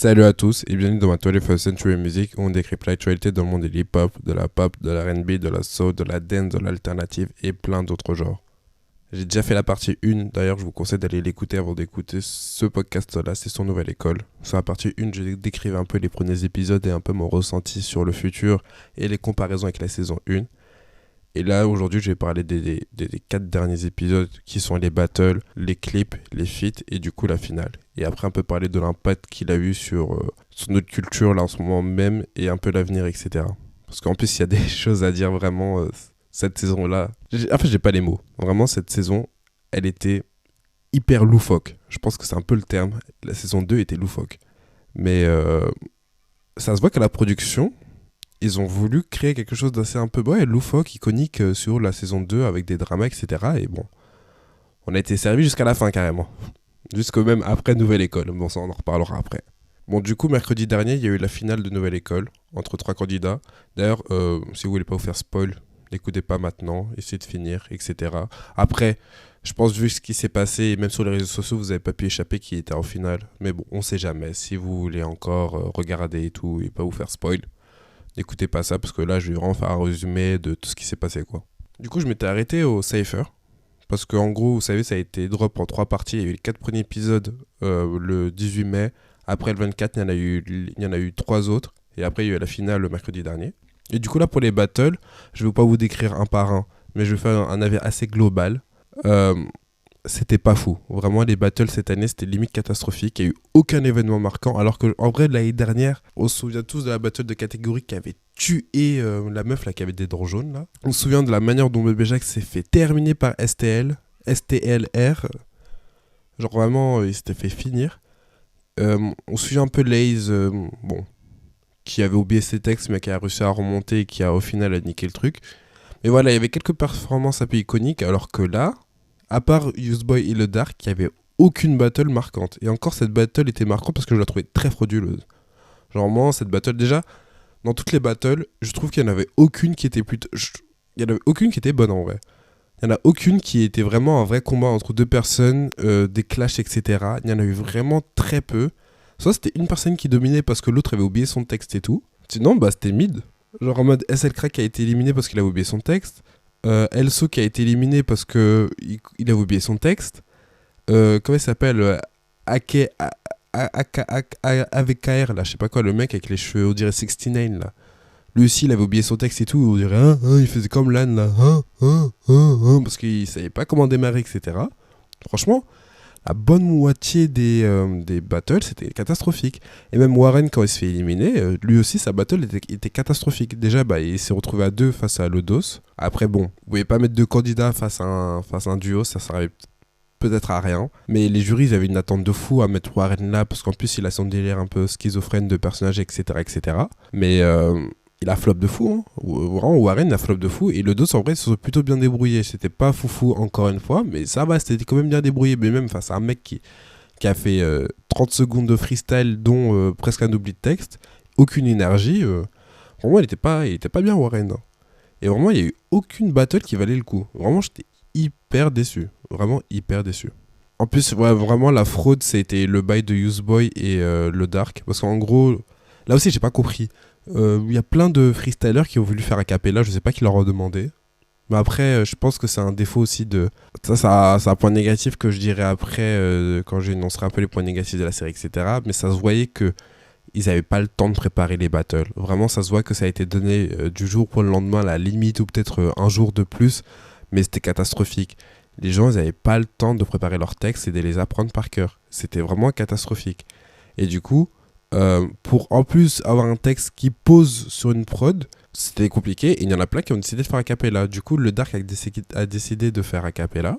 Salut à tous et bienvenue dans ma 21st Century Music où on décrypte l'actualité dans le monde de l'hip-hop, de la pop, de la R&B, de la soul, de la dance, de l'alternative et plein d'autres genres. J'ai déjà fait la partie 1, d'ailleurs je vous conseille d'aller l'écouter avant d'écouter ce podcast-là, c'est son nouvelle école. Sur la partie 1, je décrivais un peu les premiers épisodes et un peu mon ressenti sur le futur et les comparaisons avec la saison 1. Et là, aujourd'hui, je vais parler des 4 derniers épisodes qui sont les battles, les clips, les feats et du coup la finale. Et après, un peu parler de l'impact qu'il a eu sur notre culture là en ce moment même et un peu l'avenir, etc. Parce qu'en plus, il y a des choses à dire vraiment cette saison-là. En fait, j'ai pas les mots. Vraiment, cette saison, elle était hyper loufoque. Je pense que c'est un peu le terme. La saison 2 était loufoque. Mais ça se voit qu'à la production, ils ont voulu créer quelque chose d'assez un peu loufoque, iconique sur la saison 2 avec des dramas, etc. Et bon, on a été servi jusqu'à la fin carrément. Jusqu'au même après Nouvelle École. Bon, ça on en reparlera après. Bon, du coup, mercredi dernier, il y a eu la finale de Nouvelle École entre 3 candidats. D'ailleurs, si vous voulez pas vous faire spoil, n'écoutez pas maintenant, essayez de finir, etc. Après, je pense vu ce qui s'est passé, et même sur les réseaux sociaux, vous n'avez pas pu échapper qui était en finale. Mais bon, on sait jamais. Si vous voulez encore regarder et tout, et pas vous faire spoil, n'écoutez pas ça parce que là je vais vraiment faire un résumé de tout ce qui s'est passé quoi. Du coup je m'étais arrêté au Cypher parce que en gros vous savez ça a été drop en 3 parties. Il y a eu les 4 premiers épisodes le 18 mai. Après le 24 il y en a eu 3 autres. Et après il y a eu la finale le mercredi dernier. Et du coup là pour les battles, je ne vais pas vous décrire un par un, mais je vais faire un avis assez global. C'était pas fou. Vraiment, les battles cette année, c'était limite catastrophique. Il n'y a eu aucun événement marquant. Alors qu'en vrai, l'année dernière, on se souvient tous de la battle de catégorie qui avait tué la meuf là qui avait des dents jaunes. Là. On se souvient de la manière dont Bébé Jacques s'est fait terminer par STLR. Genre vraiment, il s'était fait finir. On se souvient un peu de Laze, qui avait oublié ses textes, mais qui a réussi à remonter et qui a au final a niqué le truc. Mais voilà, il y avait quelques performances un peu iconiques, alors que là, à part Useboy et le Dark, il n'y avait aucune battle marquante. Et encore, cette battle était marquante parce que je la trouvais très frauduleuse. Genre, moi, cette battle, déjà, dans toutes les battles, je trouve qu'il n'y en avait aucune qui était plutôt... Il n'y en avait aucune qui était bonne, en vrai. Il n'y en a aucune qui était vraiment un vrai combat entre deux personnes, des clashs, etc. Il y en a eu vraiment très peu. Soit c'était une personne qui dominait parce que l'autre avait oublié son texte et tout. Sinon, c'était mid. Genre en mode SL Crack a été éliminé parce qu'il avait oublié son texte. Elso qui a été éliminé parce que il a oublié son texte. Comment il s'appelle AVKR là, je sais pas quoi, le mec avec les cheveux, on dirait 69 là. Lui aussi il avait oublié son texte et tout, on dirait il faisait comme l'âne là, parce qu'il savait pas comment démarrer, etc. Franchement, la bonne moitié des battles c'était catastrophique. Et même Warren quand il se fait éliminer, lui aussi sa battle était catastrophique. Déjà il s'est retrouvé à 2 face à Lodos. Après bon, vous pouvez pas mettre 2 candidats face à un duo, ça servait peut-être à rien. Mais les jurys ils avaient une attente de fou à mettre Warren là, parce qu'en plus il a son délire un peu schizophrène de personnage, etc. Mais il a flop de fou, hein. Vraiment Warren a flop de fou. Et le dos en vrai se sont plutôt bien débrouillés. C'était pas foufou encore une fois, mais ça va, c'était quand même bien débrouillé. Mais même face à un mec qui a fait 30 secondes de freestyle, dont presque un oubli de texte, aucune énergie. Vraiment il était pas bien Warren, hein. Et vraiment il y a eu aucune battle qui valait le coup. Vraiment j'étais hyper déçu. Vraiment hyper déçu. En plus vraiment la fraude c'était le bail de Useboy et le Dark. Parce qu'en gros, là aussi j'ai pas compris. Il y a plein de freestylers qui ont voulu faire a cappella, je sais pas qui leur a demandé. Mais après, je pense que c'est un défaut aussi de... Ça c'est un point négatif que je dirais après, quand j'énoncerai un peu les points négatifs de la série, etc. Mais ça se voyait que ils avaient pas le temps de préparer les battles. Vraiment, ça se voit que ça a été donné du jour pour le lendemain, à la limite, ou peut-être un jour de plus. Mais c'était catastrophique. Les gens, ils avaient pas le temps de préparer leurs textes et de les apprendre par cœur. C'était vraiment catastrophique. Et du coup... pour en plus avoir un texte qui pose sur une prod, c'était compliqué et il y en a plein qui ont décidé de faire a cappella. Du coup, le Dark a décidé de faire a cappella.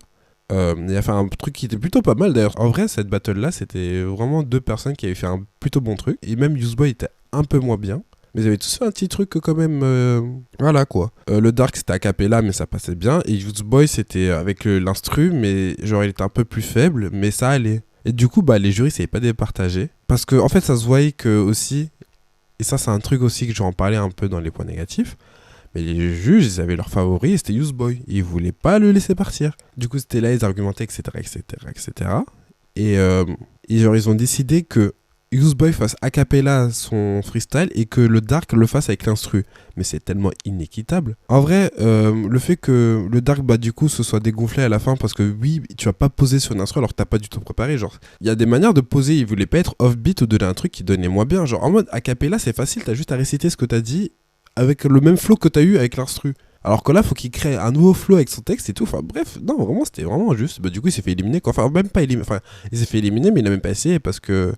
Il a fait un truc qui était plutôt pas mal d'ailleurs. En vrai, cette battle là, c'était vraiment 2 personnes qui avaient fait un plutôt bon truc. Et même Useboy était un peu moins bien. Mais ils avaient tous fait un petit truc quand même. Voilà quoi. Le Dark c'était a cappella, mais ça passait bien. Et Useboy c'était avec l'instru, mais genre il était un peu plus faible, mais ça allait. Et du coup, les jurys, savaient pas départager. Parce que, en fait, ça se voyait que aussi, et ça, c'est un truc aussi que je vais en parler un peu dans les points négatifs, mais les juges, ils avaient leur favori, et c'était Useboy. Ils voulaient pas le laisser partir. Du coup, c'était là, ils argumentaient, etc. Et genre, ils ont décidé que Useboy fasse a cappella son freestyle et que le Dark le fasse avec l'instru. Mais c'est tellement inéquitable. En vrai, le fait que le Dark, bah du coup, se soit dégonflé à la fin parce que oui, tu vas pas poser sur une instru alors que t'as pas du tout préparé. Genre, il y a des manières de poser. Il voulait pas être off-beat ou donner un truc qui donnait moins bien. Genre, en mode a cappella, c'est facile, t'as juste à réciter ce que t'as dit avec le même flow que t'as eu avec l'instru. Alors que là, faut qu'il crée un nouveau flow avec son texte et tout. Enfin bref, non, vraiment, c'était vraiment juste. Bah, du coup, il s'est fait éliminer. Quoi. Enfin, même pas éliminer. Enfin, il s'est fait éliminer, mais il a même pas essayé parce que.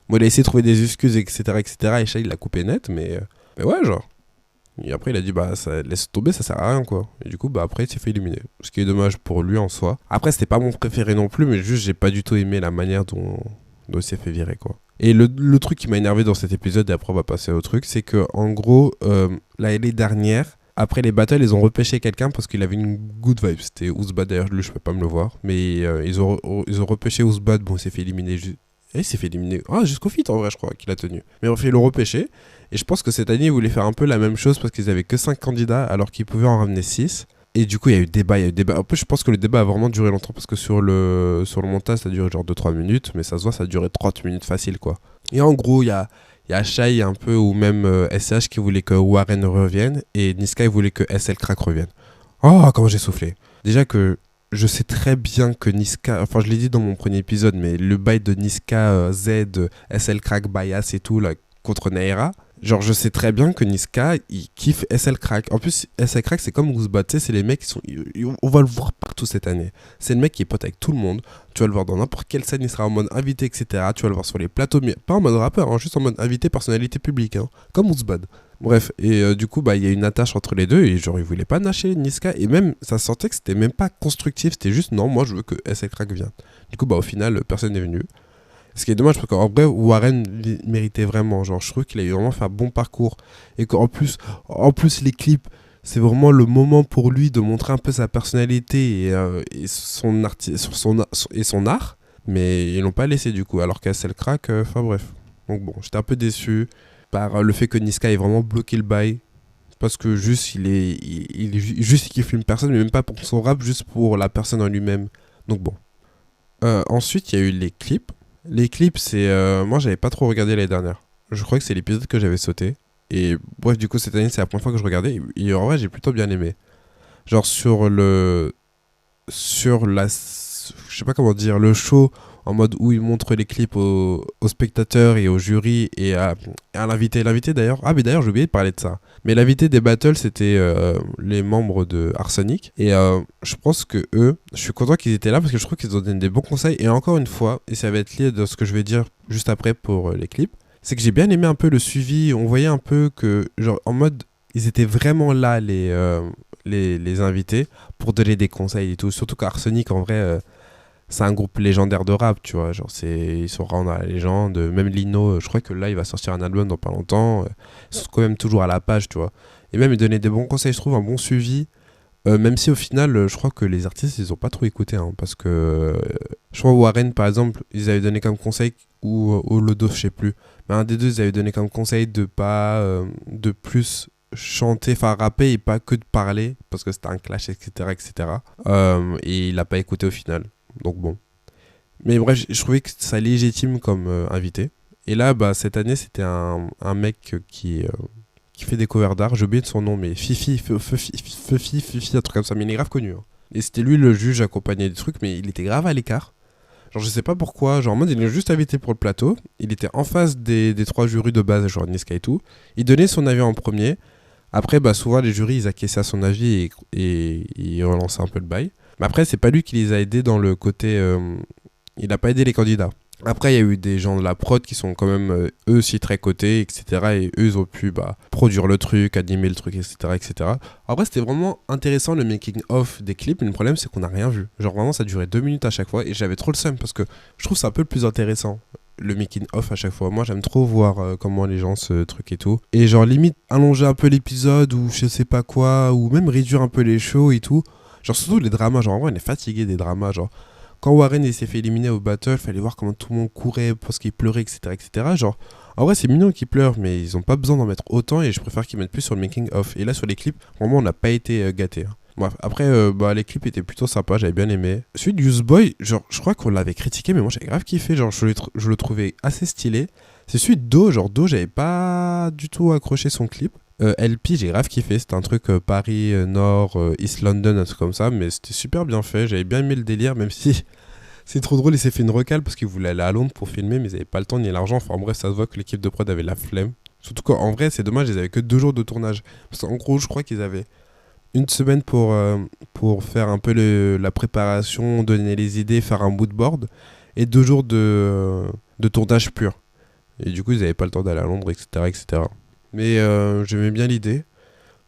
Bon, il a essayé de trouver des excuses, etc. etc. et Shai, il l'a coupé net, mais ouais, genre. Et après, il a dit, bah, ça laisse tomber, ça sert à rien, quoi. Et du coup, bah, après, il s'est fait éliminer. Ce qui est dommage pour lui en soi. Après, c'était pas mon préféré non plus, mais juste, j'ai pas du tout aimé la manière dont il s'est fait virer, quoi. Et le truc qui m'a énervé dans cet épisode, et après, on va passer au truc, c'est que, en gros, l'année dernière, après les battles, ils ont repêché quelqu'un parce qu'il avait une good vibe. C'était Ouzbad, d'ailleurs, lui, je peux pas me le voir. Mais ils ont repêché Ouzbad, bon, il s'est fait éliminer il s'est fait éliminer jusqu'au feat en vrai, je crois qu'il a tenu. Mais en fait, ils l'ont repêché. Et je pense que cette année, ils voulaient faire un peu la même chose parce qu'ils avaient que 5 candidats alors qu'ils pouvaient en ramener 6. Et du coup, il y a eu débat. En plus, je pense que le débat a vraiment duré longtemps parce que sur le montage, ça a duré genre 2-3 minutes. Mais ça se voit, ça a duré 30 minutes facile, quoi. Et en gros, il y a Shai un peu ou même SH qui voulait que Warren revienne et Niska voulait que SL Crack revienne. Oh, comment j'ai soufflé. Déjà que je sais très bien que Niska, enfin je l'ai dit dans mon premier épisode, mais le bail de Niska, Z, SL Crack, Bias et tout, là, contre Naira, genre je sais très bien que Niska, il kiffe SL Crack. En plus, SL Crack, c'est comme Ouzbad, tu sais, c'est les mecs qui sont... On va le voir partout cette année. C'est le mec qui est pote avec tout le monde. Tu vas le voir dans n'importe quelle scène, il sera en mode invité, etc. Tu vas le voir sur les plateaux, mais pas en mode rappeur, hein, juste en mode invité, personnalité publique, hein, comme Ouzbad. Bref, et du coup, bah, il y a une attache entre les deux, et genre, il voulait pas lâcher Niska, et même, ça sentait que c'était même pas constructif, c'était juste, non, moi, je veux que SL Crack vienne. Du coup, bah, au final, personne n'est venu. Ce qui est dommage, parce qu'en vrai, Warren méritait vraiment, genre, je trouve qu'il a eu vraiment fait un bon parcours, et qu'en plus, les clips, c'est vraiment le moment pour lui de montrer un peu sa personnalité et son art, mais ils l'ont pas laissé, du coup, alors qu'SL Crack, enfin bref. Donc bon, j'étais un peu déçu par le fait que Niska ait vraiment bloqué le bail parce que juste il kiffe une personne mais même pas pour son rap, juste pour la personne en lui-même. Donc bon. Ensuite il y a eu les clips. C'est moi j'avais pas trop regardé l'année dernière, je crois que c'est l'épisode que j'avais sauté et bref du coup cette année c'est la première fois que je regardais et en vrai j'ai plutôt bien aimé, genre sur la je sais pas comment dire, le show en mode où il montre les clips aux spectateurs et au jury et à l'invité. L'invité d'ailleurs, ah mais d'ailleurs j'ai oublié de parler de ça. Mais l'invité des battles c'était les membres de Arsenic et je pense que eux, je suis content qu'ils étaient là parce que je trouve qu'ils ont donné des bons conseils et encore une fois, et ça va être lié de ce que je vais dire juste après pour les clips, c'est que j'ai bien aimé un peu le suivi, on voyait un peu que genre en mode ils étaient vraiment là les invités pour donner des conseils et tout, surtout qu'Arsenic en vrai c'est un groupe légendaire de rap, tu vois, genre ils sont vraiment dans la légende, même Lino, je crois que là il va sortir un album dans pas longtemps, ils sont quand même toujours à la page, tu vois, et même ils donnaient des bons conseils, je trouve, un bon suivi, même si au final je crois que les artistes ils ont pas trop écouté, hein, parce que je crois Warren par exemple, ils avaient donné comme conseil, ou Lodo, je sais plus, mais un des deux ils avaient donné comme conseil de pas, de plus chanter, enfin rapper et pas que de parler, parce que c'était un clash, etc. etc. Et il a pas écouté au final. Donc bon. Mais bref, je trouvais que ça légitime comme invité. Et là, bah, cette année, c'était un mec qui fait des covers d'art. J'ai oublié de son nom, mais Fifi, un truc comme ça. Mais il est grave connu. Hein. Et c'était lui le juge accompagné des trucs, mais il était grave à l'écart. Genre, je sais pas pourquoi. Genre, en mode, il est juste invité pour le plateau. Il était en face des 3 jurys de base, genre Niska et tout. Il donnait son avis en premier. Après, bah, souvent, les jurys, ils acquiesçaient à son avis et ils relançaient un peu le bail. Mais après, c'est pas lui qui les a aidés dans le côté... il a pas aidé les candidats. Après, il y a eu des gens de la prod qui sont quand même eux aussi très cotés, etc. Et eux, ils ont pu produire le truc, animer le truc, etc. etc. Après, c'était vraiment intéressant le making-of des clips. Mais le problème, c'est qu'on n'a rien vu. Genre vraiment, ça durait 2 minutes à chaque fois. Et j'avais trop le seum parce que je trouve c'est un peu le plus intéressant, le making-of à chaque fois. Moi, j'aime trop voir comment les gens se truc et tout. Et genre, limite, allonger un peu l'épisode ou je sais pas quoi. Ou même réduire un peu les shows et tout. Genre surtout les dramas, genre en vrai on est fatigué des dramas, genre quand Warren il s'est fait éliminer au battle, fallait voir comment tout le monde courait parce qu'il pleurait, etc., etc. Genre en vrai c'est mignon qu'ils pleurent, mais ils ont pas besoin d'en mettre autant et je préfère qu'ils mettent plus sur le making of. Et là sur les clips, vraiment on n'a pas été gâtés. Hein. Bref, après les clips étaient plutôt sympas, j'avais bien aimé. Celui de Useboy, genre je crois qu'on l'avait critiqué, mais moi j'avais grave kiffé, genre je le trouvais assez stylé. C'est celui de Do, genre Do, j'avais pas du tout accroché son clip. LP, j'ai grave kiffé, c'était un truc Paris Nord, East London, un truc comme ça, mais c'était super bien fait, j'avais bien aimé le délire, même si c'est trop drôle, il s'est fait une recale parce qu'il voulait aller à Londres pour filmer, mais ils avaient pas le temps ni l'argent, enfin en bref, ça se voit que l'équipe de prod avait la flemme. Surtout qu'en vrai, c'est dommage, ils avaient que 2 jours de tournage. Parce qu'en gros, je crois qu'ils avaient une semaine pour faire un peu la préparation, donner les idées, faire un mood board, et 2 jours de tournage pur. Et du coup, ils n'avaient pas le temps d'aller à Londres, etc. etc. Mais j'aimais bien l'idée.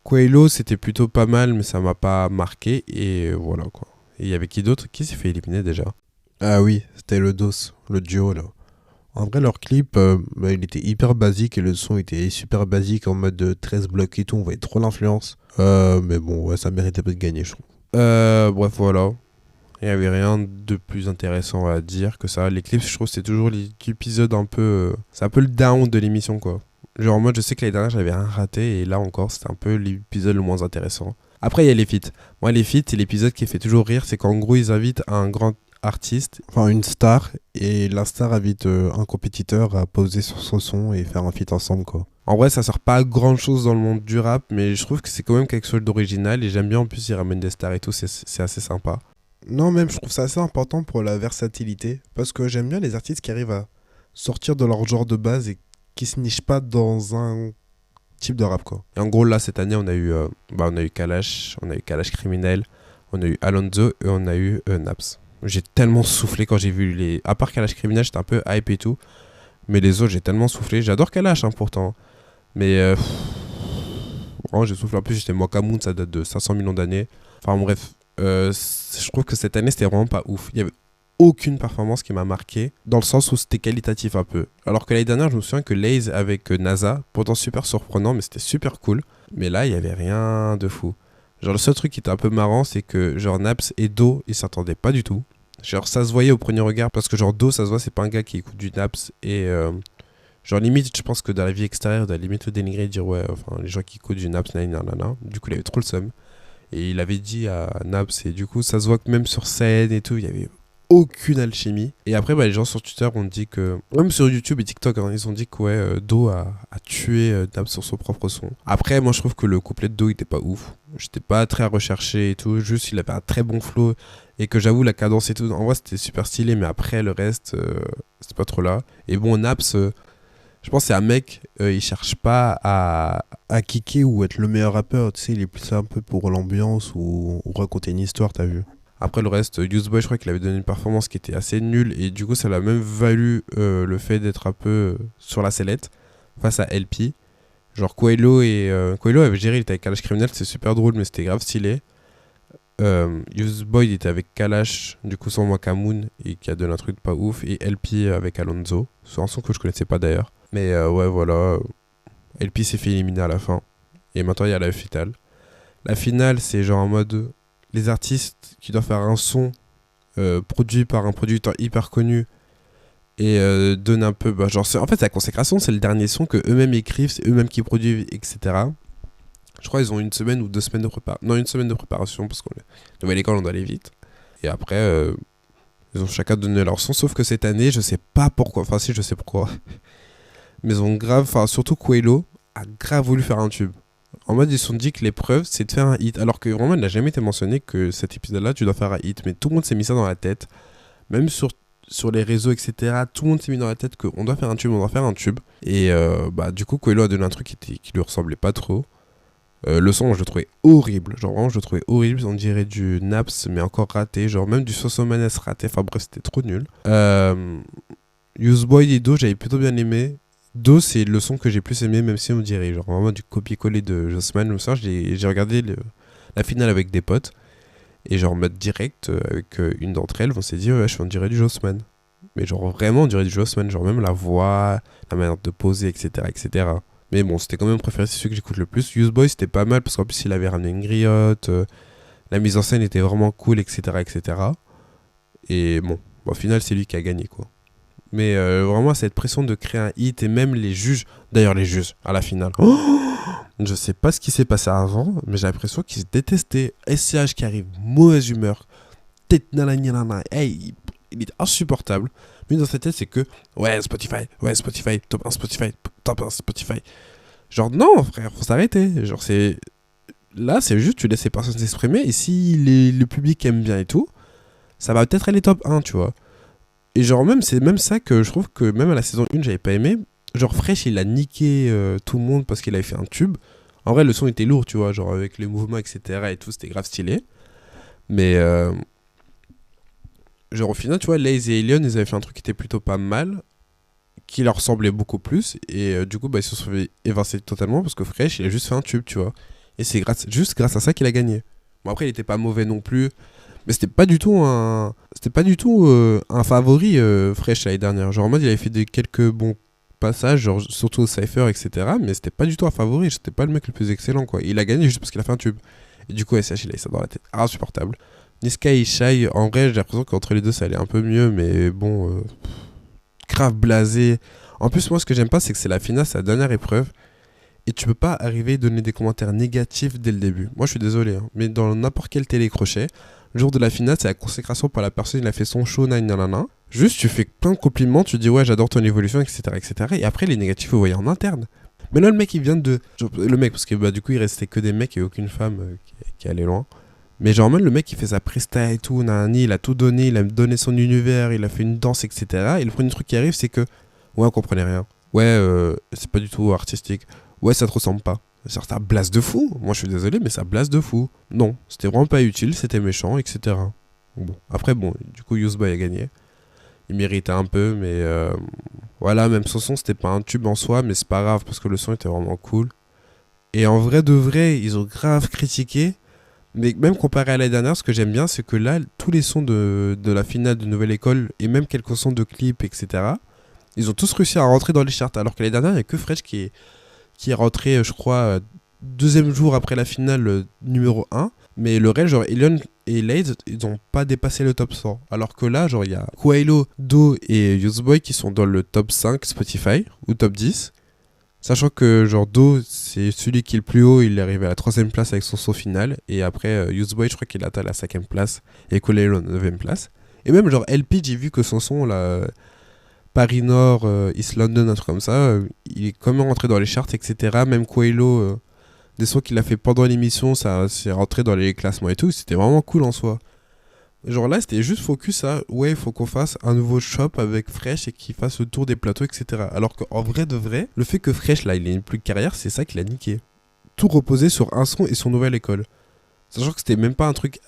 Coelho, c'était plutôt pas mal, mais ça m'a pas marqué, et voilà quoi. Et il y avait qui d'autre? Qui s'est fait éliminer déjà? Ah oui, c'était le DOS, le duo là. En vrai, leur clip, il était hyper basique et le son était super basique en mode de 13 blocs et tout, on voyait trop l'influence. Mais bon, ouais, ça méritait pas de gagner, je trouve. Bref, voilà. Il n'y avait rien de plus intéressant à dire que ça. Les clips, je trouve, c'est toujours l'épisode un peu... c'est un peu le down de l'émission, quoi. Genre, moi, je sais que l'année dernière, j'avais rien raté, et là encore, c'était un peu l'épisode le moins intéressant. Après, il y a les feats. Moi, les feats, c'est l'épisode qui fait toujours rire, c'est qu'en gros, ils invitent un grand artiste. Enfin, une star, et la star invite un compétiteur à poser sur son son et faire un feat ensemble, quoi. En vrai, ça sert pas à grand chose dans le monde du rap, mais je trouve que c'est quand même quelque chose d'original, et j'aime bien, en plus, ils ramènent des stars et tout, c'est assez sympa. Non, même, je trouve ça assez important pour la versatilité, parce que j'aime bien les artistes qui arrivent à sortir de leur genre de base et qui se nichent pas dans un type de rap, quoi. Et en gros, là, cette année, on a eu Kalash, on a eu Kalash Criminel, on a eu Alonso, et on a eu Naps. J'ai tellement soufflé quand j'ai vu les... À part Kalash Criminel, j'étais un peu hype et tout, mais les autres, j'ai tellement soufflé. J'adore Kalash, hein, pourtant. Mais... vraiment, j'ai soufflé. En plus, j'étais Mokamoun, ça date de 500 millions d'années. Enfin, bref. Je trouve que cette année, c'était vraiment pas ouf. Il y avait aucune performance qui m'a marqué, dans le sens où c'était qualitatif un peu. Alors que l'année dernière, je me souviens que Laze avec NASA, pourtant super surprenant, mais c'était super cool. Mais là, il y avait rien de fou. Genre, le seul truc qui était un peu marrant, c'est que genre Naps et Do, ils s'entendaient pas du tout. Genre, ça se voyait au premier regard, parce que genre Do, ça se voit, c'est pas un gars qui écoute du Naps. Et genre, limite, je pense que dans la vie extérieure, il doit limite le dénigrer et dire ouais, enfin, les gens qui écoutent du Naps, nanana. Du coup, il avait trop le seum. Et il avait dit à Naps, et du coup, ça se voit que même sur scène et tout, il y avait aucune alchimie. Et après, les gens sur Twitter ont dit que, même sur YouTube et TikTok, hein, ils ont dit que ouais, Do a tué Naps sur son propre son. Après, moi, je trouve que le couplet de Do, il était pas ouf. J'étais pas très recherché et tout. Juste, il avait un très bon flow. Et que j'avoue, la cadence et tout, en vrai, c'était super stylé. Mais après, le reste, c'était pas trop là. Et bon, Naps, je pense que c'est un mec, il cherche pas À kicker ou être le meilleur rappeur, tu sais, il est plus un peu pour l'ambiance ou raconter une histoire, t'as vu. Après le reste, Boy, je crois qu'il avait donné une performance qui était assez nulle, et du coup ça l'a même valu le fait d'être un peu sur la sellette face à LP. Genre Coelho avait géré, il était avec Kalash Criminel, c'est super drôle mais c'était grave stylé. Boy il était avec Kalash, du coup sans Wakamoon, et qui a donné un truc pas ouf, et LP avec Alonso, c'est un son que je connaissais pas d'ailleurs. Mais ouais voilà, LP s'est fait éliminer à la fin, et maintenant il y a la finale. La finale c'est genre en mode... Les artistes qui doivent faire un son produit par un producteur hyper connu et donne un peu... Bah, genre, en fait, la consécration, c'est le dernier son que eux-mêmes écrivent, c'est eux-mêmes qui produisent, etc. Je crois qu'ils ont 1 semaine ou 2 semaines de préparation. Non, 1 semaine de préparation, parce que l'école, on doit aller vite. Et après, ils ont chacun donné leur son, sauf que cette année, je sais pas pourquoi. Enfin, si, je sais pourquoi. Mais ils ont grave... Enfin, surtout Coelho a grave voulu faire un tube. En mode, ils se sont dit que l'épreuve, c'est de faire un hit. Alors que vraiment, il n'a jamais été mentionné que cet épisode-là, tu dois faire un hit. Mais tout le monde s'est mis ça dans la tête. Même sur les réseaux, etc. Tout le monde s'est mis dans la tête qu'on doit faire un tube, on doit faire un tube. Et du coup, Coelho a donné un truc qui lui ressemblait pas trop. Le son, je le trouvais horrible. Genre vraiment, je le trouvais horrible. On dirait du Naps, mais encore raté. Genre même du Sosomanes raté. Enfin bref, c'était trop nul. Boy et Do, j'avais plutôt bien aimé. Do, c'est le son que j'ai plus aimé, même si on dirait genre vraiment du copier-coller de Jossman ou ça. J'ai regardé la finale avec des potes, et genre en mode direct avec une d'entre elles, on s'est dit ouais, on dirait du Jossman. Mais genre vraiment on dirait du Jossman, genre même la voix, la manière de poser, etc. etc. Mais bon, c'était quand même préféré, c'est celui que j'écoute le plus. Boy, c'était pas mal parce qu'en plus il avait ramené une griotte, la mise en scène était vraiment cool, etc. etc. Et bon, au final c'est lui qui a gagné quoi. Mais vraiment cette pression de créer un hit, et même les juges, d'ailleurs les juges à la finale, je sais pas ce qui s'est passé avant, mais j'ai l'impression qu'ils se détestaient. SCH qui arrive, mauvaise humeur, tête nanana, hey, il est insupportable. Lui, dans sa tête, c'est que ouais, Spotify, top 1 Spotify. Genre, non, frère, faut s'arrêter. Genre, c'est. Là, c'est juste, tu laisses les personnes s'exprimer. Et si le public aime bien et tout, ça va peut-être aller top 1, tu vois. Et genre, même, c'est même ça que je trouve que même à la saison 1, j'avais pas aimé. Genre, Fresh, il a niqué tout le monde parce qu'il avait fait un tube. En vrai, le son était lourd, tu vois, genre avec les mouvements, etc. et tout, c'était grave stylé. Mais, genre, au final, tu vois, Laze et Elion, ils avaient fait un truc qui était plutôt pas mal, qui leur ressemblait beaucoup plus. Et du coup, bah, ils se sont fait évincer totalement parce que Fresh, il a juste fait un tube, tu vois. Et c'est juste grâce à ça qu'il a gagné. Bon, après, il était pas mauvais non plus. Mais c'était pas du tout un favori Fresh l'année dernière. Genre en mode il avait fait quelques bons passages, genre surtout au Cypher, etc. Mais c'était pas du tout un favori. C'était pas le mec le plus excellent quoi. Il a gagné juste parce qu'il a fait un tube. Et du coup SH il a eu ça dans la tête. Insupportable. Niska et Shai, en vrai j'ai l'impression qu'entre les deux ça allait un peu mieux. Mais bon, grave blasé. En plus moi ce que j'aime pas c'est que c'est la finale, c'est la dernière épreuve. Et tu peux pas arriver et donner des commentaires négatifs dès le début. Moi je suis désolé, hein, mais dans n'importe quel télécrochet, le jour de la finale, c'est la consécration par la personne, il a fait son show, nanana. Juste, tu fais plein de compliments, tu dis ouais, j'adore ton évolution, etc., etc. Et après, les négatifs, vous voyez en interne. Mais là, le mec, il vient de. Genre, le mec, parce que bah, du coup, il restait que des mecs et aucune femme qui allait loin. Mais genre, même le mec, il fait sa presta et tout, nanani, il a tout donné, il a donné son univers, il a fait une danse, etc. Et le premier truc qui arrive, c'est que ouais, on comprenait rien. Ouais, c'est pas du tout artistique. Ouais, ça te ressemble pas. Ça blase de fou. Moi, je suis désolé, mais ça blase de fou. Non, c'était vraiment pas utile, c'était méchant, etc. Bon. Après, bon, du coup, Yousboy a gagné. Il méritait un peu, mais voilà, même son son, c'était pas un tube en soi, mais c'est pas grave parce que le son était vraiment cool. Et en vrai de vrai, ils ont grave critiqué. Mais même comparé à l'année dernière, ce que j'aime bien, c'est que là, tous les sons de la finale de Nouvelle École et même quelques sons de clips, etc., ils ont tous réussi à rentrer dans les charts. Alors que l'année dernière, il n'y a que Fresh qui est rentré, je crois, deuxième jour après la finale numéro 1. Mais le reste, genre, Elion et Laze, ils n'ont pas dépassé le top 100. Alors que là, genre, il y a Quailo, Do et Yousboy qui sont dans le top 5 Spotify, ou top 10. Sachant que, genre, Do, c'est celui qui est le plus haut, il est arrivé à la 3ème place avec son son final. Et après, Yousboy, je crois qu'il atteint la 5ème place. Et Quailo, la 9ème place. Et même, genre, LP, j'ai vu que son son, là, Paris Nord, East London, un truc comme ça, il est quand même rentré dans les charts, etc. Même Quailo, des sons qu'il a fait pendant l'émission, ça c'est rentré dans les classements et tout, c'était vraiment cool en soi. Genre là, c'était juste focus à, ouais, il faut qu'on fasse un nouveau shop avec Fresh et qu'il fasse le tour des plateaux, etc. Alors qu'en vrai de vrai, le fait que Fresh, là, il ait plus de carrière, c'est ça qui l'a niqué. Tout reposait sur un son et son nouvelle école. Sachant que c'était même pas un truc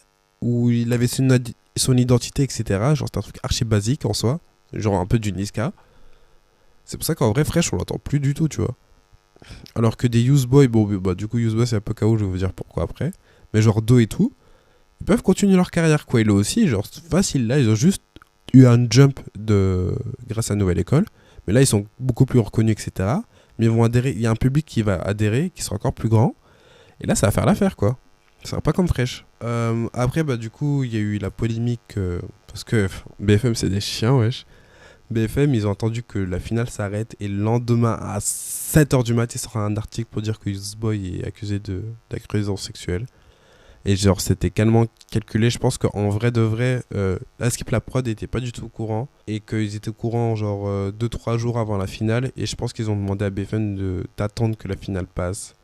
où il avait son identité, etc. Genre c'était un truc archi basique en soi, genre un peu du Niska. C'est pour ça qu'en vrai, Fresh, on l'entend plus du tout, tu vois. Alors que des Useboy, bon, bah, du coup, Useboy, c'est un peu KO, je vais vous dire pourquoi après. Mais genre Do et tout, ils peuvent continuer leur carrière. Quailo aussi, genre facile, là, ils ont juste eu un jump grâce à Nouvelle École. Mais là, ils sont beaucoup plus reconnus, etc. Mais ils vont adhérer, il y a un public qui va adhérer, qui sera encore plus grand. Et là, ça va faire l'affaire, quoi. Ça sera pas comme Fresh. Après, bah, du coup, il y a eu la polémique. Parce que BFM, c'est des chiens, wesh. BFM, ils ont entendu que la finale s'arrête et le lendemain à 7h du mat, il sera un article pour dire que Yousboy est accusé d'agression sexuelle. Et genre, c'était calmement calculé. Je pense qu'en vrai de vrai, la Skip la prod n'était pas du tout au courant. Et qu'ils étaient au courant genre 2-3 jours avant la finale. Et je pense qu'ils ont demandé à BFM d'attendre que la finale passe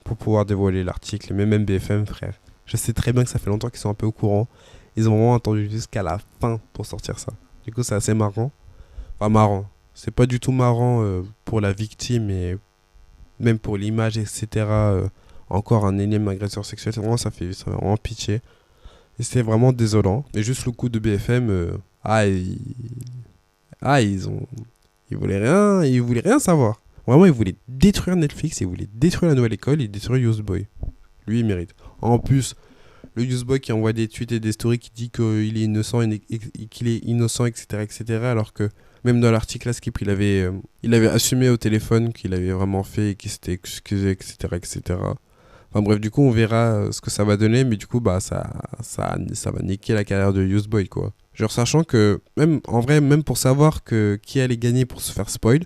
pour pouvoir dévoiler l'article. Mais même BFM, frère, je sais très bien que ça fait longtemps qu'ils sont un peu au courant. Ils ont vraiment attendu jusqu'à la fin pour sortir ça. Du coup, c'est assez marrant. Enfin, marrant. C'est pas du tout marrant pour la victime et même pour l'image, etc. Encore un énième agresseur sexuel. Vraiment, ça fait vraiment pitié. Et c'est vraiment désolant. Et juste le coup de BFM, ils voulaient rien savoir. Vraiment, ils voulaient détruire Netflix, ils voulaient détruire la nouvelle école et détruire Yousboy. Lui, il mérite. En plus, le Yousboy qui envoie des tweets et des stories qui dit qu'il est innocent, qu'il est innocent, etc., etc. Alors que même dans l'article, Skip, il avait assumé au téléphone qu'il avait vraiment fait et qu'il s'était excusé, etc., etc. Enfin bref, du coup, on verra ce que ça va donner, mais du coup, bah, ça va niquer la carrière de Yousboy, quoi. Genre, sachant que, même, en vrai, même pour savoir qui allait gagner pour se faire spoil,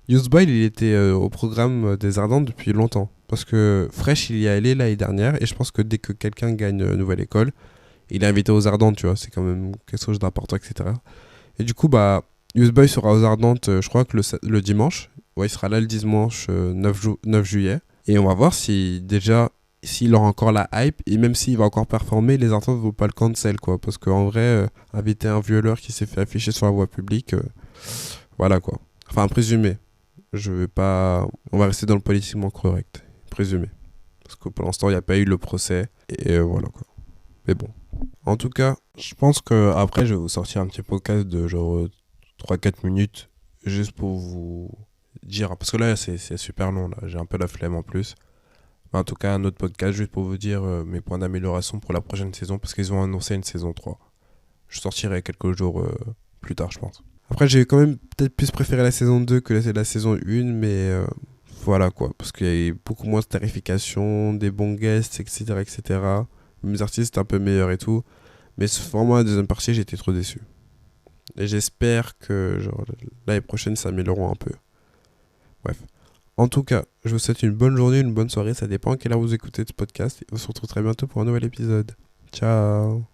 Yousboy, il était au programme des Ardentes depuis longtemps. Parce que Fresh, il y est allé l'année dernière, et je pense que dès que quelqu'un gagne Nouvelle École, il est invité aux Ardentes, tu vois, c'est quand même quelque chose d'important, etc. Et du coup, bah, Useboy sera aux Ardentes, je crois que le dimanche. Ouais, il sera là le dimanche 9 juillet. Et on va voir si déjà, s'il aura encore la hype, et même s'il va encore performer, les Ardentes ne vont pas le cancel, quoi. Parce qu'en vrai, inviter un violeur qui s'est fait afficher sur la voie publique, voilà, quoi. Enfin, présumé. Je vais pas... On va rester dans le politiquement correct. Présumé. Parce que pour l'instant, il n'y a pas eu le procès. Et voilà, quoi. Mais bon. En tout cas, Je pense que après je vais vous sortir un petit podcast de genre 3-4 minutes juste pour vous dire, parce que là c'est super long là, j'ai un peu la flemme en plus. Mais en tout cas un autre podcast juste pour vous dire mes points d'amélioration pour la prochaine saison parce qu'ils ont annoncé une saison 3. Je sortirai quelques jours plus tard je pense. après, j'ai quand même peut-être plus préféré la saison 2 que la saison 1, mais voilà, quoi. Parce qu'il y a eu beaucoup moins de tarification, des bons guests, etc., etc. Mes artistes étaient un peu meilleurs et tout. Mais vraiment, la deuxième partie, j'étais trop déçu. Et j'espère que genre, l'année prochaine, ça améliorera un peu. Bref. En tout cas, je vous souhaite une bonne journée, une bonne soirée. Ça dépend à quelle heure vous écoutez ce podcast. Et on se retrouve très bientôt pour un nouvel épisode. Ciao.